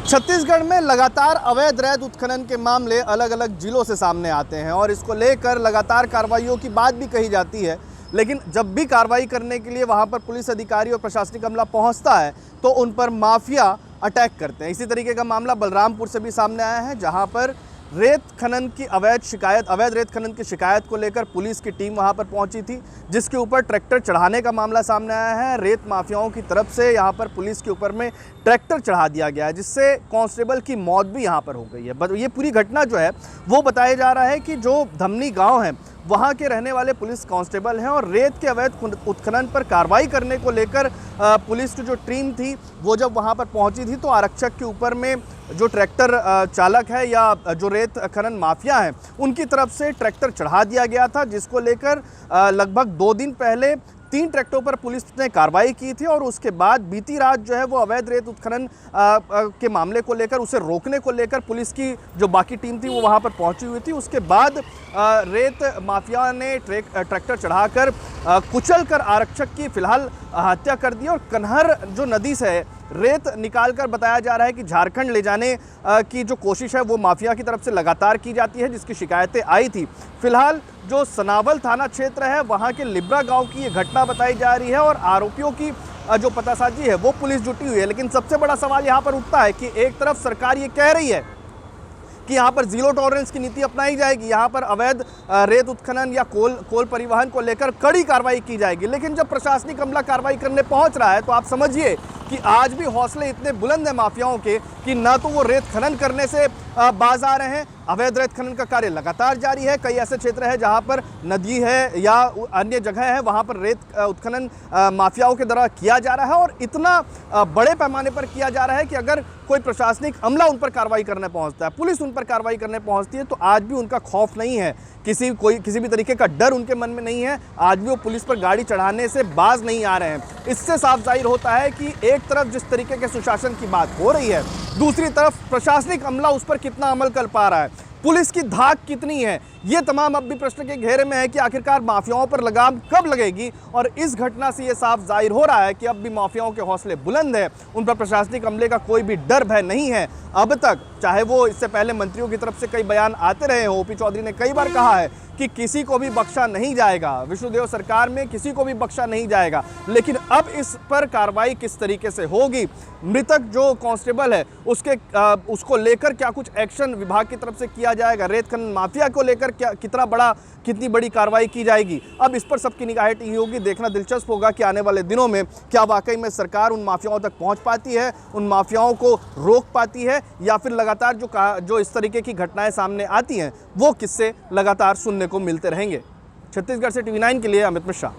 छत्तीसगढ़ में लगातार अवैध रेत उत्खनन के मामले अलग अलग जिलों से सामने आते हैं और इसको लेकर लगातार कार्रवाइयों की बात भी कही जाती है। लेकिन जब भी कार्रवाई करने के लिए वहां पर पुलिस अधिकारी और प्रशासनिक अमला पहुंचता है तो उन पर माफिया अटैक करते हैं। इसी तरीके का मामला बलरामपुर से भी सामने आया है, जहां पर अवैध रेत खनन की शिकायत को लेकर पुलिस की टीम वहां पर पहुंची थी, जिसके ऊपर ट्रैक्टर चढ़ाने का मामला सामने आया है। रेत माफियाओं की तरफ से यहां पर पुलिस के ऊपर में ट्रैक्टर चढ़ा दिया गया है, जिससे कांस्टेबल की मौत भी यहां पर हो गई है। ये पूरी घटना जो है वो बताया जा रहा है कि जो धमनी गांव है वहां के रहने वाले पुलिस कांस्टेबल हैं और रेत के अवैध उत्खनन पर कार्रवाई करने को लेकर पुलिस की जो टीम थी वो जब वहां पर पहुंची थी तो आरक्षक के ऊपर में जो ट्रैक्टर चालक है या जो रेत खनन माफिया है उनकी तरफ से ट्रैक्टर चढ़ा दिया गया था, जिसको लेकर लगभग 2 दिन पहले 3 ट्रैक्टरों पर पुलिस ने कार्रवाई की थी और उसके बाद बीती रात जो है वो अवैध रेत उत्खनन के मामले को लेकर उसे रोकने को लेकर पुलिस की जो बाकी टीम थी वो वहां पर पहुंची हुई थी। उसके बाद रेत माफिया ने ट्रैक्टर चढ़ाकर कुचलकर आरक्षक की फिलहाल हत्या कर दी और कन्हर जो नदी से रेत निकालकर बताया जा रहा है कि झारखंड ले जाने की जो कोशिश है वो माफिया की तरफ से लगातार की जाती है, जिसकी शिकायतें आई थी। फिलहाल जो सनावल थाना क्षेत्र है वहां के लिब्रा गांव की ये घटना बताई जा रही है और आरोपियों की जो पतासाजी है वो पुलिस जुटी हुई है। लेकिन सबसे बड़ा सवाल यहां पर उठता है कि एक तरफ सरकार ये कह रही है कि यहाँ पर जीरो टॉलरेंस की नीति अपनाई जाएगी, यहाँ पर अवैध रेत उत्खनन या कोल परिवहन को लेकर कड़ी कार्रवाई की जाएगी, लेकिन जब प्रशासनिक अमला कार्रवाई करने पहुंच रहा है तो आप समझिए कि आज भी हौसले इतने बुलंद हैं माफियाओं के कि ना तो वो रेत खनन करने से बाज आ रहे हैं। अवैध रेत खनन का कार्य लगातार जारी है। कई ऐसे क्षेत्र है जहां पर नदी है या अन्य जगह है वहां पर रेत उत्खनन माफियाओं के द्वारा किया जा रहा है और इतना बड़े पैमाने पर किया जा रहा है कि अगर कोई प्रशासनिक अमला उन पर कार्रवाई करने पहुंचता है, पुलिस उन पर कार्रवाई करने पहुंचती है तो आज भी उनका खौफ नहीं है, किसी भी तरीके का डर उनके मन में नहीं है। आज भी वो पुलिस पर गाड़ी चढ़ाने से बाज नहीं आ रहे हैं। इससे साफ जाहिर होता है कि एक तरफ जिस तरीके के सुशासन की बात हो रही है, दूसरी तरफ प्रशासनिक अमला उस पर कितना अमल कर पा रहा है, पुलिस की धाक कितनी है, ये तमाम अब भी प्रश्न के घेरे में है कि आखिरकार माफियाओं पर लगाम कब लगेगी। और इस घटना से ये साफ जाहिर हो रहा है कि अब भी माफियाओं के हौसले बुलंद है, उन पर प्रशासनिक अमले का कोई भी डर भय नहीं है। अब तक चाहे वो इससे पहले मंत्रियों की तरफ से कई बयान आते रहे हो, ओपी चौधरी ने कई बार कहा है कि किसी को भी बख्शा नहीं जाएगा, विष्णुदेव सरकार में किसी को भी बख्शा नहीं जाएगा, लेकिन अब इस पर कार्रवाई किस तरीके से होगी, मृतक जो कांस्टेबल है उसको लेकर क्या कुछ एक्शन विभाग की तरफ से किया जाएगा, रेत खनन माफिया को लेकर कितनी बड़ी कार्रवाई की जाएगी, अब इस पर सबकी निगाहें टिकी होगी। देखना दिलचस्प होगा कि आने वाले दिनों में क्या वाकई में सरकार उन माफियाओं तक पहुंच पाती है, उन माफियाओं को रोक पाती है, या फिर लगातार जो इस तरीके की घटनाएं सामने आती हैं वो किस्से लगातार सुनने को मिलते रहेंगे। छत्तीसगढ़ से TV9 के लिए अमित मिश्रा।